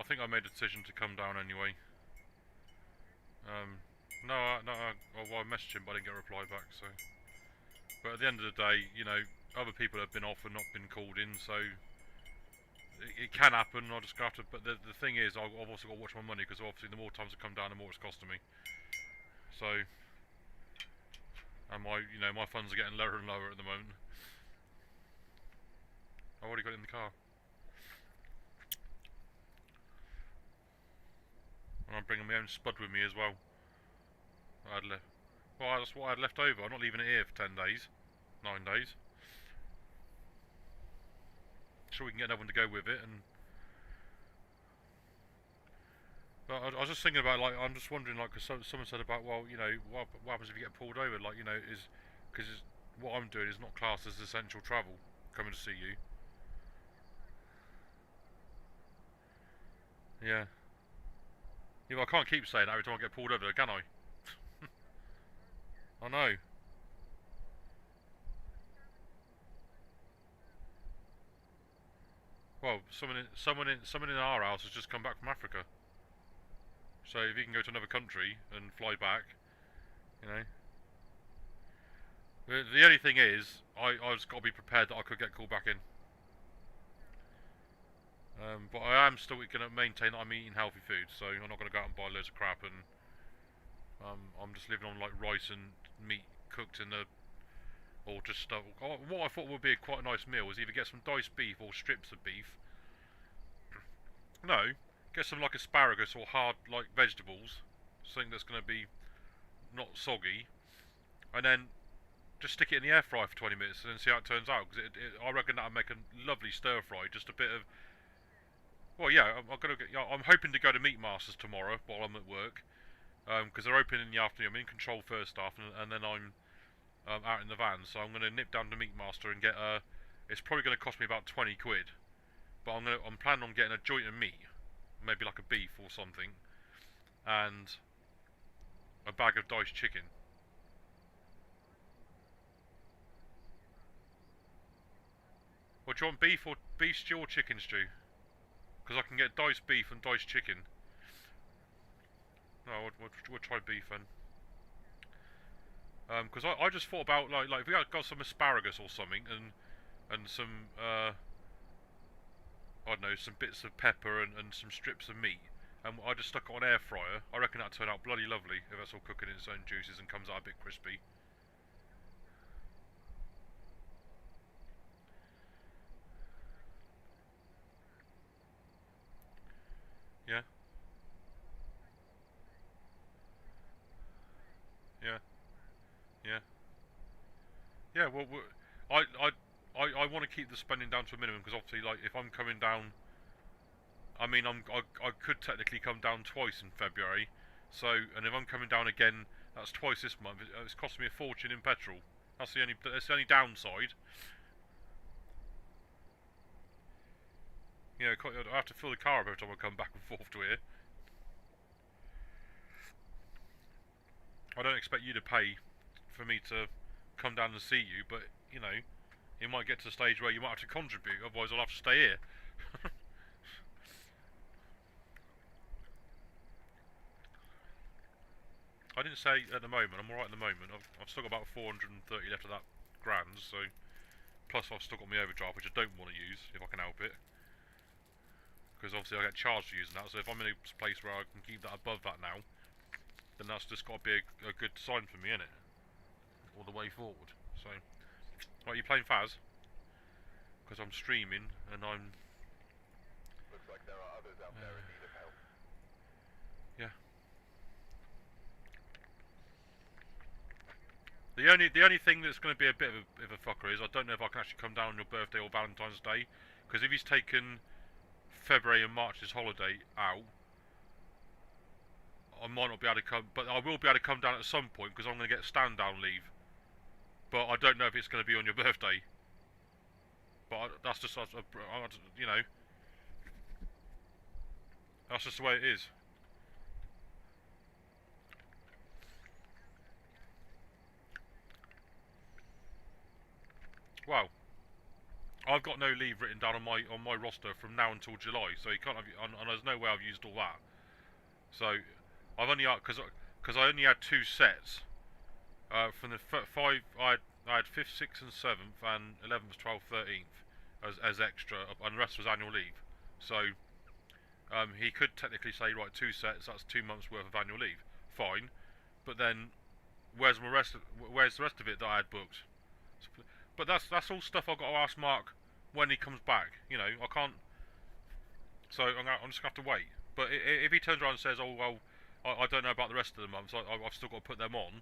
think I made a decision to come down anyway. No, well, I messaged him, but I didn't get a reply back. So, but at the end of the day, you know, other people have been off and not been called in, so it can happen. I'll just have to. But the thing is, I've also got to watch my money because obviously the more times I come down, the more it's costing me. So, and my funds are getting lower and lower at the moment. I've already got it in the car. And I'm bringing my own spud with me as well. That's what I had left over. I'm not leaving it here for 10 days. 9 days. Sure we can get another one to go with it. And but I was just thinking about, like, I'm just wondering, like, because someone said about, well, you know, what happens if you get pulled over? Like, you know, because what I'm doing is not classed as essential travel, coming to see you. Yeah. Yeah, well, I can't keep saying that every time I get pulled over, can I? I know. Well, someone in our house has just come back from Africa. So if he can go to another country and fly back, you know. The only thing is, I just got to be prepared that I could get called back in. But I am still going to maintain that I'm eating healthy food, so I'm not going to go out and buy loads of crap, and I'm just living on like rice and meat cooked in the, or just stuff. What I thought would be quite a nice meal was either get some diced beef or strips of beef. No, get some like asparagus or hard like vegetables, something that's going to be not soggy, and then just stick it in the air fryer for 20 minutes and then see how it turns out. Because I reckon that'll make a lovely stir fry. Just a bit of. Well, yeah, I'm hoping to go to Meat Masters tomorrow while I'm at work, because they're open in the afternoon. I'm in control first half, and then I'm out in the van. So I'm going to nip down to Meat Master and get a. It's probably going to cost me about 20 quid, but I'm planning on getting a joint of meat, maybe like a beef or something, and a bag of diced chicken. Well, do you want beef stew or chicken stew? Because I can get diced beef and diced chicken. No, we'll try beef then. Because I just thought about like if we got some asparagus or something and some I don't know, some bits of pepper and some strips of meat, and I just stuck it on air fryer. I reckon that'd turn out bloody lovely if that's all cooking in its own juices and comes out a bit crispy. Yeah, yeah, yeah, yeah. Well, I want to keep the spending down to a minimum because obviously, like, if I'm coming down, I mean, I could technically come down twice in February, so and if I'm coming down again, that's twice this month. It's costing me a fortune in petrol. That's the only downside. You know, I have to fill the car up every time I come back and forth to here. I don't expect you to pay for me to come down and see you, but you know, it might get to the stage where you might have to contribute. Otherwise, I'll have to stay here. I didn't say at the moment. I'm alright at the moment. I've still got about 430 left of that grand, so plus I've still got my overdraft, which I don't want to use if I can help it, because obviously I get charged for using that. So if I'm in a place where I can keep that above that now, then that's just got to be a good sign for me, innit? All the way forward. So, right, you playing Phas? Because I'm streaming and I'm. Looks like there are others out there in need of help. Yeah. The only thing that's going to be a bit of a fucker is I don't know if I can actually come down on your birthday or Valentine's Day, because if he's taken February and March's holiday out, I might not be able to come, but I will be able to come down at some point because I'm going to get stand down leave. But I don't know if it's going to be on your birthday. But that's just, you know, that's just the way it is. Well, I've got no leave written down on my roster from now until July, so you can't have. And there's no way I've used all that. So I've only because I only had 2 sets. From the five, I had 5th, 6th, and 7th, and 11th, 12th, 13th as extra, and the rest was annual leave. So he could technically say, right, 2 sets, that's 2 months worth of annual leave. Fine, but then where's the rest of it that I had booked? But that's all stuff I've got to ask Mark when he comes back. You know, I can't. So I'm just gonna have to wait. But if he turns around and says, "Oh well, I don't know about the rest of the months. I've still got to put them on,"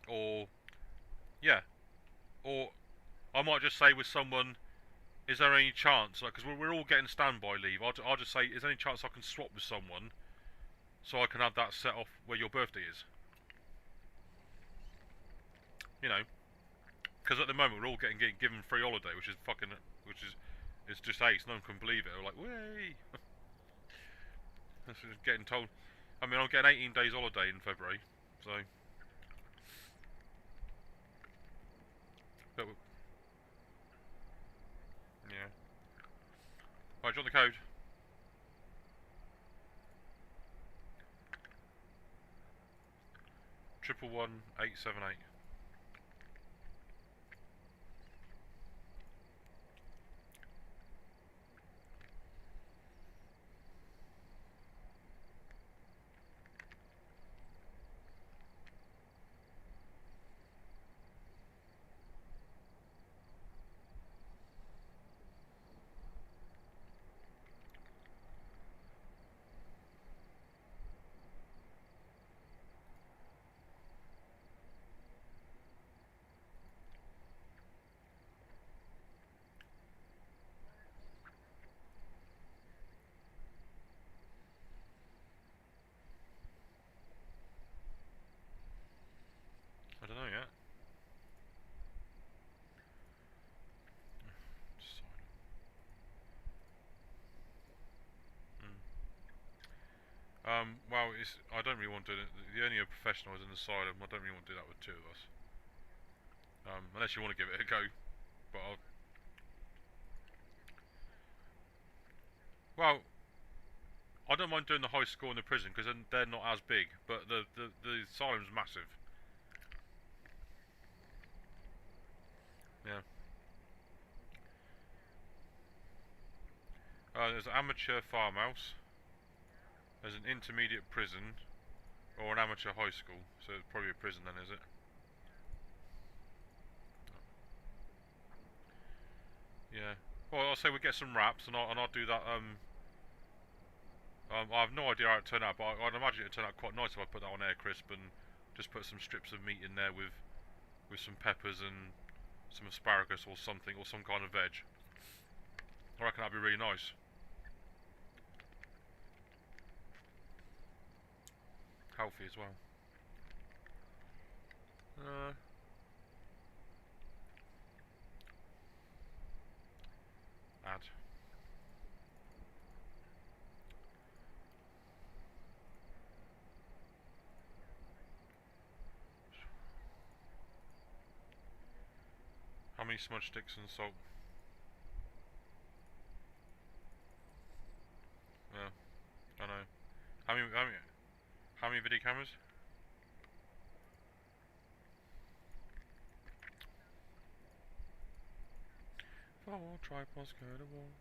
or yeah, or I might just say with someone, "Is there any chance?" Because we're all getting standby leave. I'll just say, "Is there any chance I can swap with someone so I can have that set off where your birthday is?" You know, because at the moment we're all getting given free holiday, which is it's just ace. No one can believe it. We're like, "Way!" This is getting told. I mean, I'm getting 18 days holiday in February, so. But, yeah. Right, do you want the code? 111878. I don't know yet. Well, I don't really want to do it. The only professional is in the asylum. I don't really want to do that with 2 of us. Unless you want to give it a go. But well, I don't mind doing the high school and the prison because they're not as big. But the asylum's massive. Yeah. There's an amateur farmhouse. There's an intermediate prison, or an amateur high school. So it's probably a prison then, is it? Yeah. Well, I'll say we get some wraps, and I'll do that. I have no idea how it turned out, but I'd imagine it'd turn out quite nice if I put that on air crisp and just put some strips of meat in there with some peppers and some asparagus or something, or some kind of veg. I reckon that'd be really nice. Healthy as well. Add. How many smudge sticks and salt? Yeah, I know. How many video cameras? 4 tripods go to wall.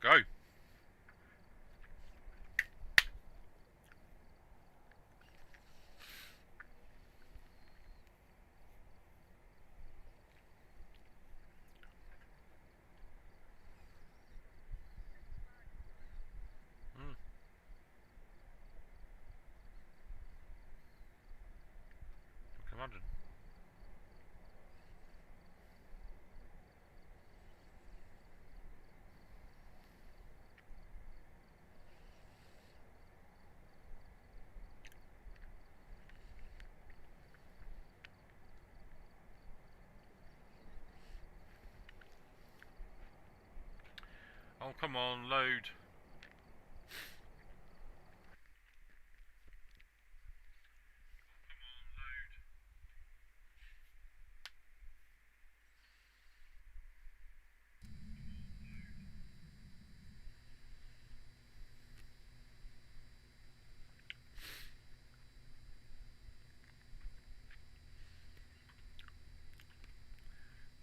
Go! I can imagine. Oh, come on, load.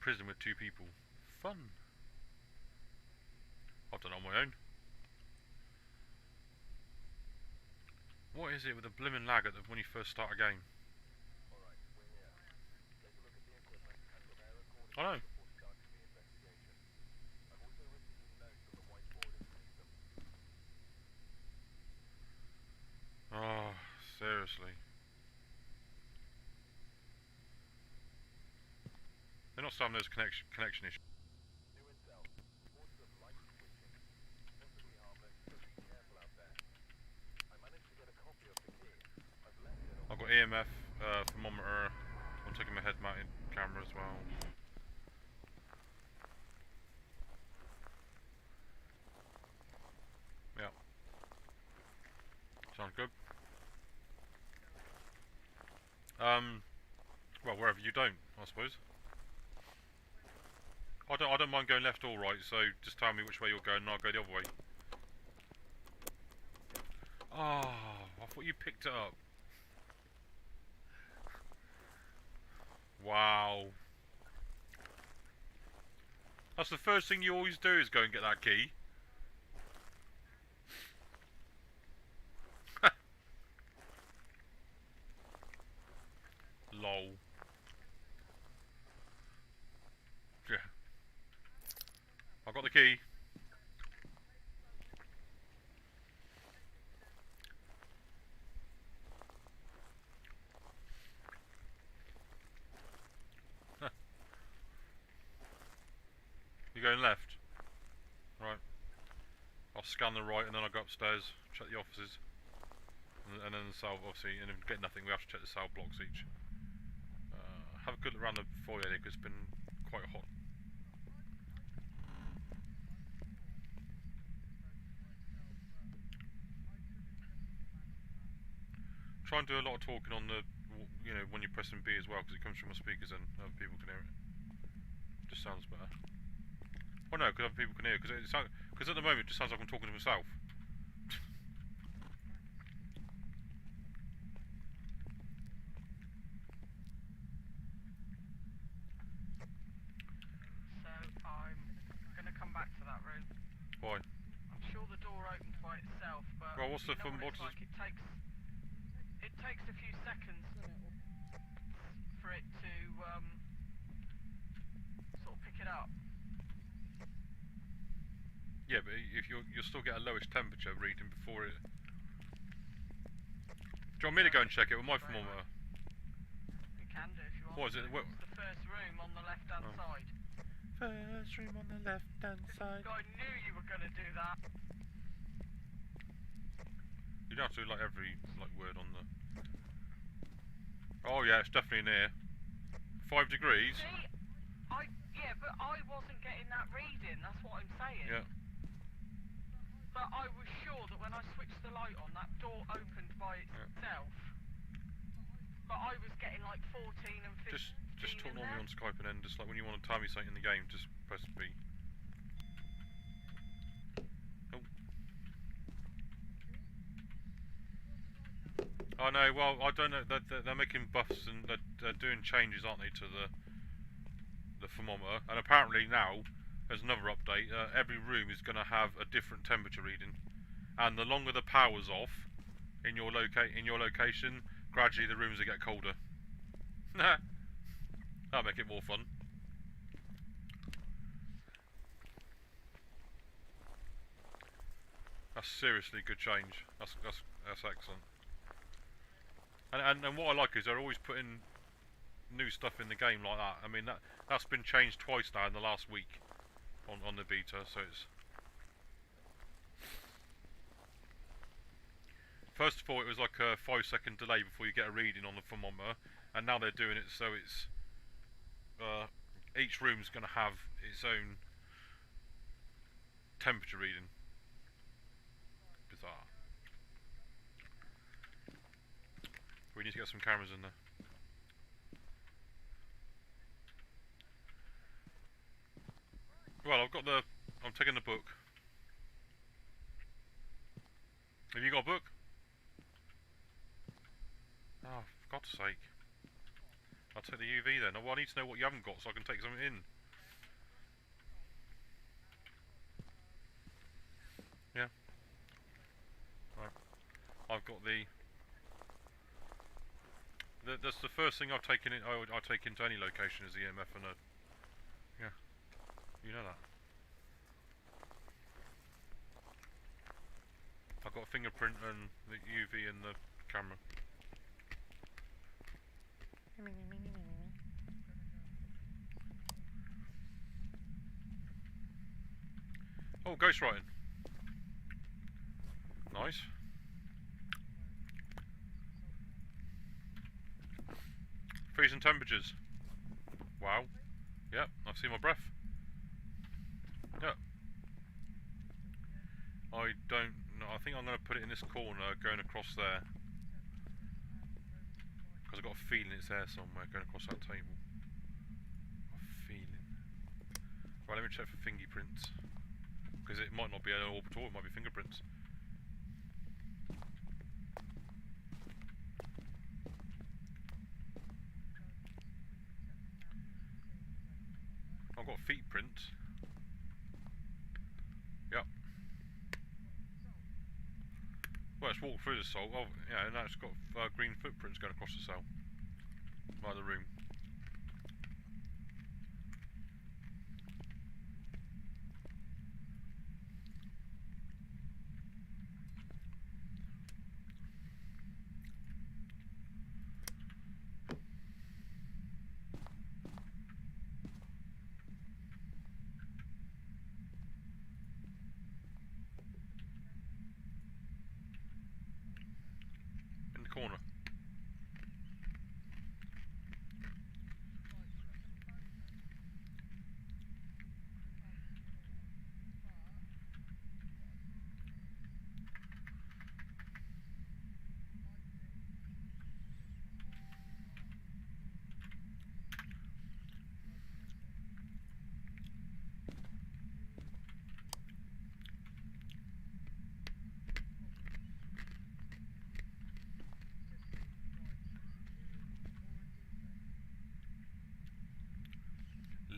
Prison with 2 people. Fun. I've done it on my own. What is it with the blimmin' lag at when you first start a game? Alright, we're here. Take a look at the equipment and prepare accordingly I know. before starting the investigation. I've also written some notes on the whiteboard in the system. Oh, seriously. They're not solving those connection issues. New intel. Reports of light switching. Possibly harmless, but be careful out there. I managed to get a copy of the key. I've left it on I've got EMF thermometer. I'm taking my head-mounted camera as well. Yeah. Sounds good. Well, wherever you don't, I suppose. I don't mind going left or right, so just tell me which way you're going and I'll go the other way. Oh, I thought you picked it up. Wow. That's the first thing you always do is go and get that key. Lol. Yeah. I got the key. You're going left? Right. I'll scan the right and then I'll go upstairs, check the offices. And then the cell, obviously, and if we get nothing, we have to check the cell blocks each. Have a good look around the foyer because it's been quite hot. Try and do a lot of talking on the, you know, when you're pressing B as well, because it comes from my speakers and other people can hear it. Just sounds better. Oh no, because other people can hear it, because at the moment it just sounds like I'm talking to myself. So I'm gonna come back to that room. Why? I'm sure the door opens by itself, but Well, what's the you know fun? what it's What like? It takes a few seconds for it to sort of pick it up. Yeah, but if you'll still get a lowish temperature reading before it. Do you want me to go and check it with my thermometer? You can do if you want. What is it? It's the first room on the left-hand side. First room on the left-hand side. I knew you were gonna do that. You don't have to do like every word on the. Oh yeah, it's definitely near. 5 degrees. See, yeah, but I wasn't getting that reading. That's what I'm saying. Yeah. But I was sure that when I switched the light on, that door opened by itself. But I was getting like 14 and 15. Just talk normally on Skype and then just like when you want to tell me something in the game, just press B. Oh no, well I don't know. They're making buffs and they're doing changes, aren't they, to the thermometer? And apparently now there's another update. Every room is going to have a different temperature reading, and the longer the power's off in your location, gradually the rooms will get colder. That'll make it more fun. That's seriously good change. That's excellent. And what I like is they're always putting new stuff in the game like that. I mean that's been changed twice now in the last week on the beta, so it's. First of all, it was like a 5-second delay before you get a reading on the thermometer, and now they're doing it so it's each room's going to have its own temperature reading. Bizarre. We need to get some cameras in there. Well, I'm taking the book. Have you got a book? Oh, for God's sake. I'll take the UV then. Well, I need to know what you haven't got so I can take something in. Yeah. Right. I've got that's the first thing I've taken in. I take into any location is the EMF and a. Yeah. You know that. I've got a fingerprint and the UV and the camera. Oh, ghostwriting. Nice. Freezing temperatures. Wow. Yep, I've seen my breath. Yep. I don't know. I think I'm going to put it in this corner going across there. Because I've got a feeling it's there somewhere going across that table. A feeling. Right, let me check for fingerprints. Because it might not be an orbital, it might be fingerprints. I've got feet prints. Yep. Well, it's walked through the cell. Oh, yeah, and now it's got green footprints going across the cell. By the room. In the corner.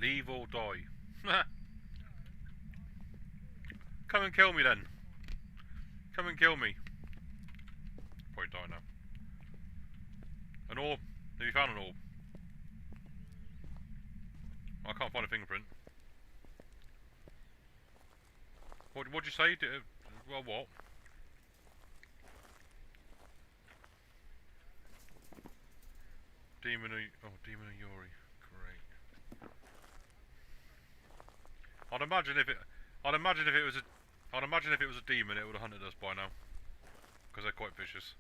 Leave or die. Come and kill me then. Come and kill me. Probably die now. An orb? Have you found an orb? I can't find a fingerprint. What'd you say? Well, what? Demon of Yori. Great. I'd imagine if it was a demon, it would have hunted us by now, because they're quite vicious.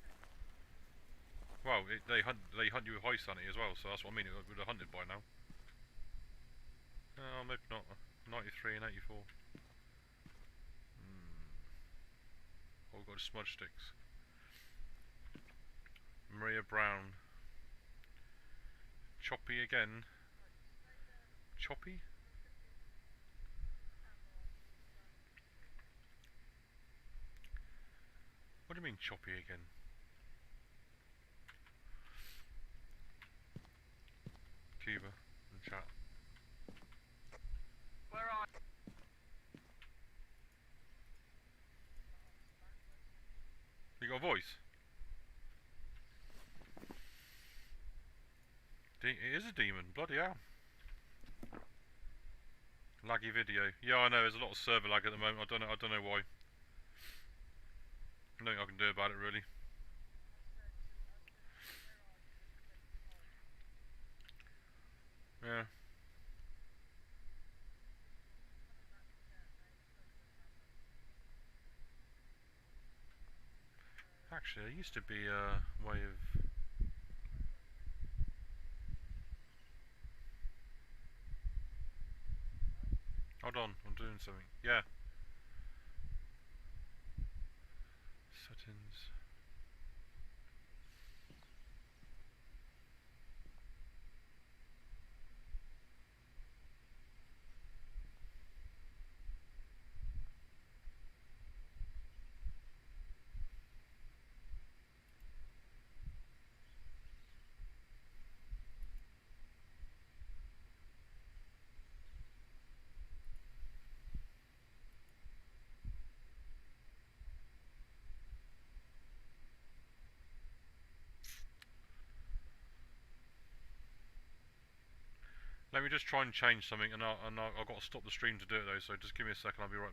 Well, they hunt you with high sanity as well, so that's what I mean. It would have hunted by now. Oh, maybe not. 93 and 84. Oh, we've got smudge sticks. Maria Brown. Choppy again. Choppy? What do you mean choppy again? Cuba and chat. Where are You got a voice? It is a demon, bloody hell. Laggy video. Yeah, I know, there's a lot of server lag at the moment, I don't know why. Nothing I can do about it really. Yeah. Actually, there used to be a way of... Hold on, I'm doing something. Yeah. Settings. Let me just try and change something, and I've got to stop the stream to do it though. So just give me a second. I'll be right.